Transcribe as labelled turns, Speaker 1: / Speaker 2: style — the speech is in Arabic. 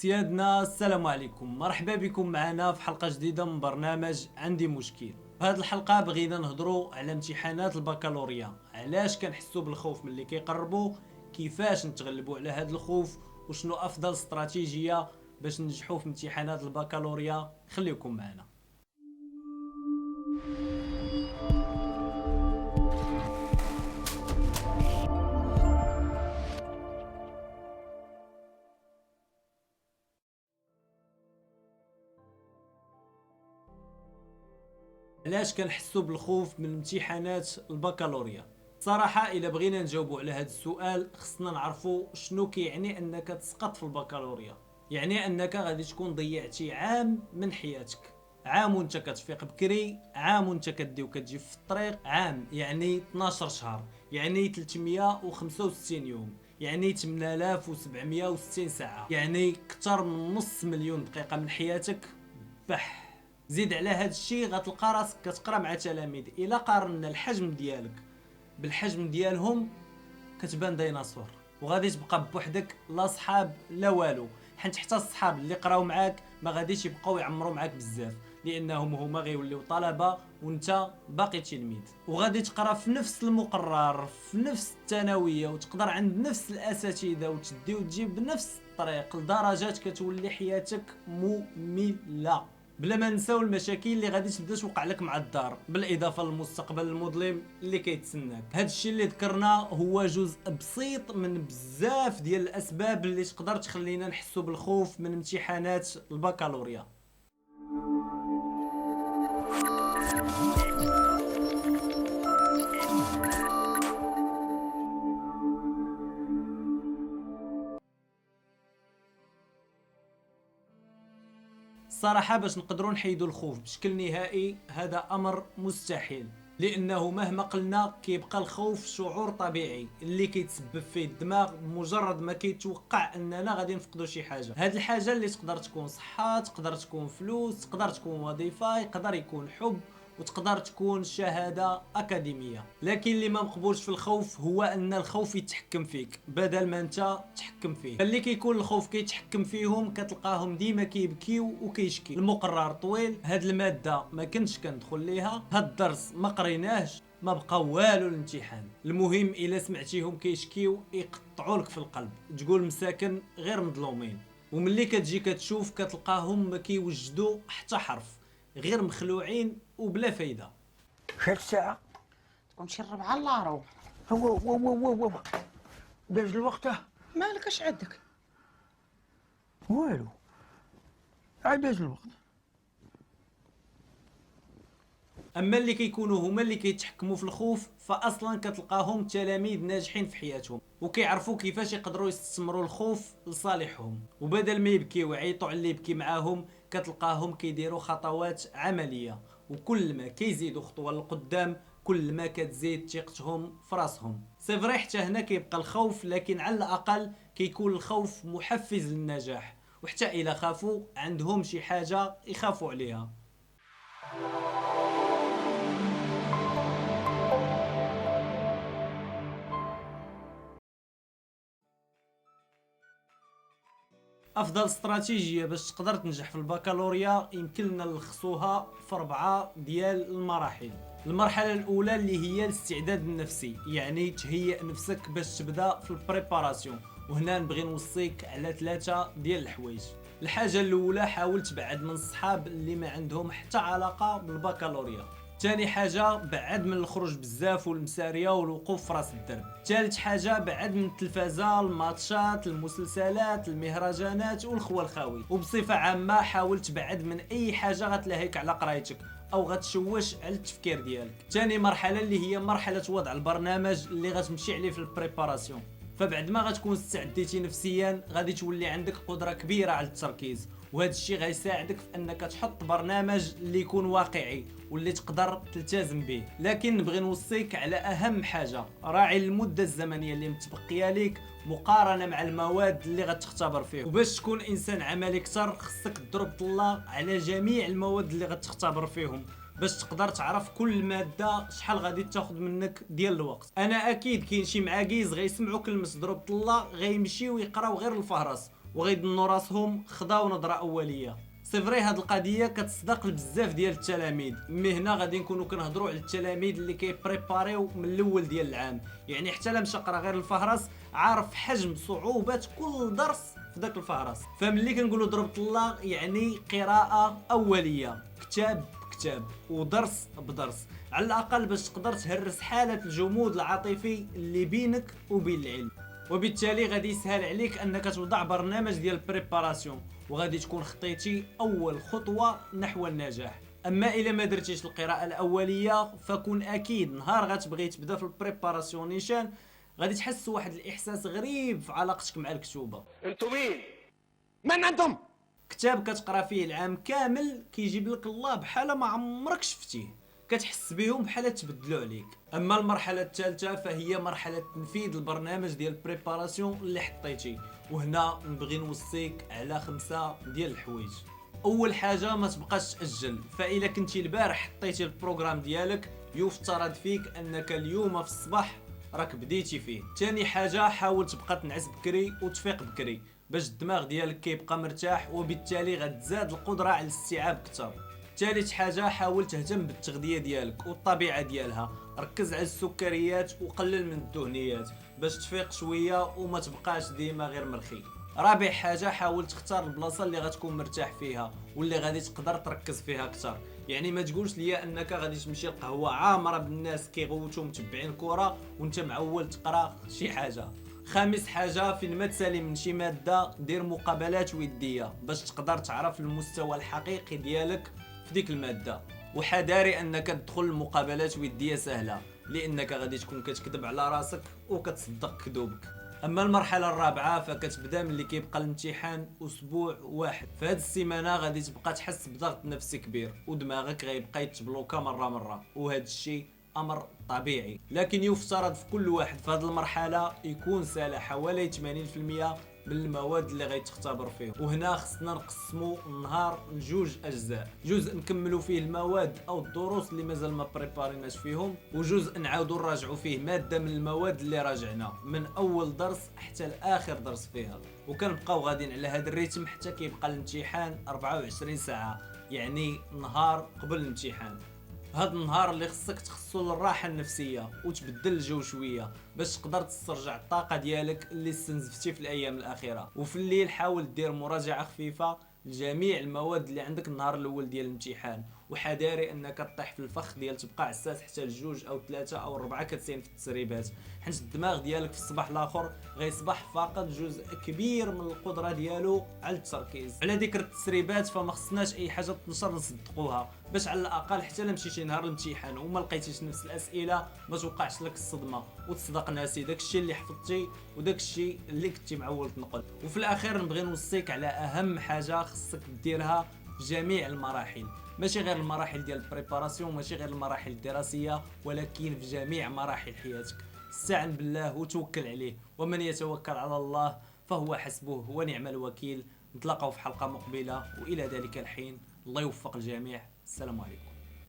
Speaker 1: سيادنا السلام عليكم، مرحبا بكم معنا في حلقة جديدة من برنامج عندي مشكل. في هذه الحلقة بغينا نهضروا على امتحانات البكالوريا، علاش كنحسوا بالخوف ملي كيقربوا، كيفاش نتغلبوا على هذا الخوف، وشنو افضل استراتيجية باش ننجحوا في امتحانات البكالوريا. خليكم معنا. علاش كنحسوا بالخوف من امتحانات البكالوريا؟ صراحة إلا بغينا نجاوبوا على هذا السؤال خصنا نعرفوا شنو كيعني أنك تسقط في البكالوريا. يعني أنك غادي تكون ضيعتي عام من حياتك، عام وانت كتفيق بكري، عام وانت كدي وكتجي في الطريق، عام يعني 12 شهر، يعني 365 يوم، يعني 8760 ساعة، يعني أكثر من نص مليون دقيقة من حياتك. بح زيد على هذا الشيء غتلقى راسك كتقرا مع تلاميذ، الا قارنا الحجم ديالك بالحجم ديالهم كتبان ديناصور، وغادي تبقى بوحدك، لا صحاب لا والو، حيت حتى الصحاب اللي قراو معاك ما غاديش يبقاو يعمروا معاك بزاف، لانهم هما غيوليو طلبه وانت باقي تلميذ. وغادي تقرا في نفس المقرر في نفس الثانويه، وتقدر عند نفس الاساتذه وتدي وتجيب بنفس الطريق، لدرجات كتولي حياتك ممله. بلا ما نساو المشاكل اللي غادي تبدا توقع لك مع الدار، بالاضافه للمستقبل المظلم اللي كيتسناك. هذا الشيء اللي ذكرنا هو جزء بسيط من بزاف ديال الاسباب اللي تقدر تخلينا نحسوا بالخوف من امتحانات البكالوريا. الصراحة باش نقدروا نحيدوا الخوف بشكل نهائي هذا أمر مستحيل، لأنه مهما قلنا كيبقى الخوف شعور طبيعي اللي كيتسبب فيه الدماغ بمجرد ما كيتوقع أننا غادي نفقدوا شي حاجة. هاد الحاجة اللي تقدر تكون صحة، تقدر تكون فلوس، تقدر تكون وظيفة، يقدر يكون حب، وتقدر تكون شهادة أكاديمية. لكن اللي ما مقبولش في الخوف هو أن الخوف يتحكم فيك بدل ما أنت تحكم فيه. اللي كيكون الخوف كيتحكم فيهم كتلقاهم ديما كيبكيو وكيشكي. المقرر طويل، هاد المادة ما كنتش كندخل ليها، هاد الدرس ما قريناهش، ما بقى والو الامتحان. المهم الا سمعتيهم كيشكيو يقطعوا لك في القلب، تقول مساكن غير مظلومين. وملي كتجي كتشوف كتلقاهم ما كيوجدوا حتى حرف، غير مخلوعين وبلا فايده.
Speaker 2: شحال الساعة؟
Speaker 3: تكون شي 4 الله روح.
Speaker 2: هو داز الوقت.
Speaker 3: مالك اش عندك؟
Speaker 2: والو، عاد داز الوقت.
Speaker 1: اما اللي كيكونوا هما اللي كيتحكموا في الخوف فاصلا كتلقاهم تلاميذ ناجحين في حياتهم، وكيعرفوا كيفاش يقدروا يستثمروا الخوف لصالحهم، وبدل ما يبكيو ويعيطوا على اللي يبكي معاهم كتلقاهم كيديروا خطوات عمليه. وكل ما كيزيدوا خطوه للقدام كل ما كتزيد ثقتهم في راسهم. سي فري حتى هنا كيبقى الخوف، لكن على الاقل كيكون الخوف محفز للنجاح، وحتى الا خافوا عندهم شي حاجه يخافوا عليها. افضل استراتيجيه باش تقدر تنجح في البكالوريا يمكن لنا نلخصوها في 4 ديال المراحل. المرحله الاولى اللي هي الاستعداد النفسي، يعني تهيئ نفسك باش تبدا في البريباراسيون، وهنا نبغي نوصيك على 3 ديال الحوايج. الحاجه الاولى حاول تبعد من الصحاب اللي ما عندهم حتى علاقه بالبكالوريا. ثاني حاجة بعد من الخروج بزاف والمسارية والوقوف في راس الدرب. ثالث حاجة بعد من التلفازة، الماتشات، المسلسلات، المهرجانات والخوى الخاوي. وبصفة عامة حاول تبعد من اي حاجة غتلهيك على قرايتك او غتشوش على التفكير ديالك. ثاني مرحلة اللي هي مرحلة وضع البرنامج اللي غتمشي عليه في البريباراسيون. فبعد ما غتكون استعديتي نفسيا غادي تولي عندك قدرة كبيرة على التركيز، وهذا الشيء غيساعدك في انك تحط برنامج اللي يكون واقعي واللي تقدر تلتزم به. لكن نبغي نوصيك على اهم حاجه، راعي المده الزمنيه اللي متبقيه لك مقارنه مع المواد اللي غتختبر فيه. وباش تكون انسان عملي اكثر خصك تضرب طله على جميع المواد اللي غتختبر فيهم، باش تقدر تعرف كل ماده شحال غادي تاخذ منك ديال الوقت. انا اكيد كاين شي معاكيز غيسمعوا كلمه ضرب طله غيمشيو يقراو غير الفهرس، وغيدنوا راسهم خداو نظره اوليه. سي فري هاد القضيه كتصدق لبزاف ديال التلاميذ، مي هنا غادي نكونوا كنهضروا على التلاميذ اللي كيبريباريو من الاول ديال العام، يعني حتى لا مشى قرا غير الفهرس عارف حجم صعوبات كل درس في داك الفهرس. فملي كنقولوا ضربة الله يعني قراءه اوليه، كتاب بكتاب ودرس بدرس، على الاقل باش تقدر تهرس حاله الجمود العاطفي اللي بينك وبين العلم. وبالتالي غادي يسهل عليك انك توضع برنامج ديال البريباراسيون، وغادي تكون خطيتي اول خطوه نحو النجاح. اما الا ما درتيش القراءه الاوليه فكون اكيد نهار غتبغي تبدا في البريباراسيون نيشان غادي تحس واحد الاحساس غريب في علاقتك مع الكتوبه.
Speaker 4: انتم مين؟ من انتم؟
Speaker 1: كتاب كتقرا فيه العام كامل كيجيب لك الله بحال ما عمرك شفتيه، كتحس بهم بحال تبدلوا عليك. اما المرحله الثالثه فهي مرحله تنفيذ البرنامج ديال البريباراسيون اللي حطيتي، وهنا نبغي نوصيك على 5 ديال الحوايج. اول حاجه ما تبقاش تاجل، فاذا كنتي البارح حطيتي البروغرام ديالك يفترض فيك انك اليوم في الصباح راك بديتي فيه. ثاني حاجه حاول تبقى تنعس بكري وتفيق بكري باش الدماغ ديالك كيبقى مرتاح، وبالتالي غتزاد القدره على الاستيعاب اكثر. ثالث حاجه حاول تهتم بالتغذيه ديالك والطبيعه ديالها، ركز على السكريات وقلل من الدهنيات باش تفيق شويه وما تبقاش ديما غير مرخي. رابع حاجه حاول تختار البلاصه اللي غتكون مرتاح فيها واللي غادي تقدر تركز فيها اكثر، يعني ما تقولش ليا انك غادي تمشي القهوه عامره بالناس كيغوتوا متبعين كره وانت معول تقرا شي حاجه. خامس حاجه فين ما تسالي من شي ماده دير مقابلات وديه باش تقدر تعرف المستوى الحقيقي ديالك في ديك الماده، وحذاري انك تدخل المقابلات وديه سهله لانك غادي تكون كتكذب على راسك وكتصدق كذوبك. اما المرحله الرابعه فكتبدا ملي كيبقى الامتحان اسبوع واحد. في هذه السيمانه غادي تبقى تحس بضغط نفسي كبير ودماغك غيبقى يتبلوكا مره، وهذا الشيء امر طبيعي، لكن يفترض في كل واحد في هذه المرحله يكون سال حوالي 80% من المواد اللي غيتختبر فيه. وهنا خصنا نقسموا النهار لجوج اجزاء، جزء نكملوا فيه المواد او الدروس اللي مازال ما بريباريناش فيهم، وجزء نعاودوا نراجعوا فيه ماده من المواد اللي راجعنا من اول درس حتى لاخر درس فيها، وكنبقاو غاديين على هذا الريتم حتى كيبقى الامتحان 24 ساعه، يعني نهار قبل الامتحان. هاد النهار اللي خصك تخصو للراحه النفسيه وتبدل الجو شويه باش تقدر تسترجع الطاقه ديالك اللي استنزفتي في الايام الاخيره. وفي الليل حاول دير مراجعه خفيفه لجميع المواد اللي عندك النهار الاول ديال الامتحان، وحذاري انك تطيح في الفخ ديال تبقى عساس حتى لجوج او 3 او 4 كتسين في التسريبات، حيت الدماغ ديالك في الصباح الاخر غيصبح فاقد جزء كبير من القدره ديالو على التركيز. على ذكر التسريبات فما خصناش اي حاجه تنشر نصدقوها باش على الاقل حتى لا مشيتي نهار الامتحان وما لقيتيش نفس الاسئله ما توقعش لك الصدمه وتصدق ناسي داكشي اللي حفظتي وداكشي اللي كنتي معول تنقل. وفي الاخير نبغي نوصيك على اهم حاجه خصك ديرها في جميع المراحل، ماشي غير المراحل ديال البريباراسيون، ماشي غير المراحل الدراسيه، ولكن في جميع مراحل حياتك. استعن بالله وتوكل عليه، ومن يتوكل على الله فهو حسبه ونعم الوكيل. نتلاقاو في حلقه مقبله، والى ذلك الحين الله يوفق الجميع. السلام عليكم.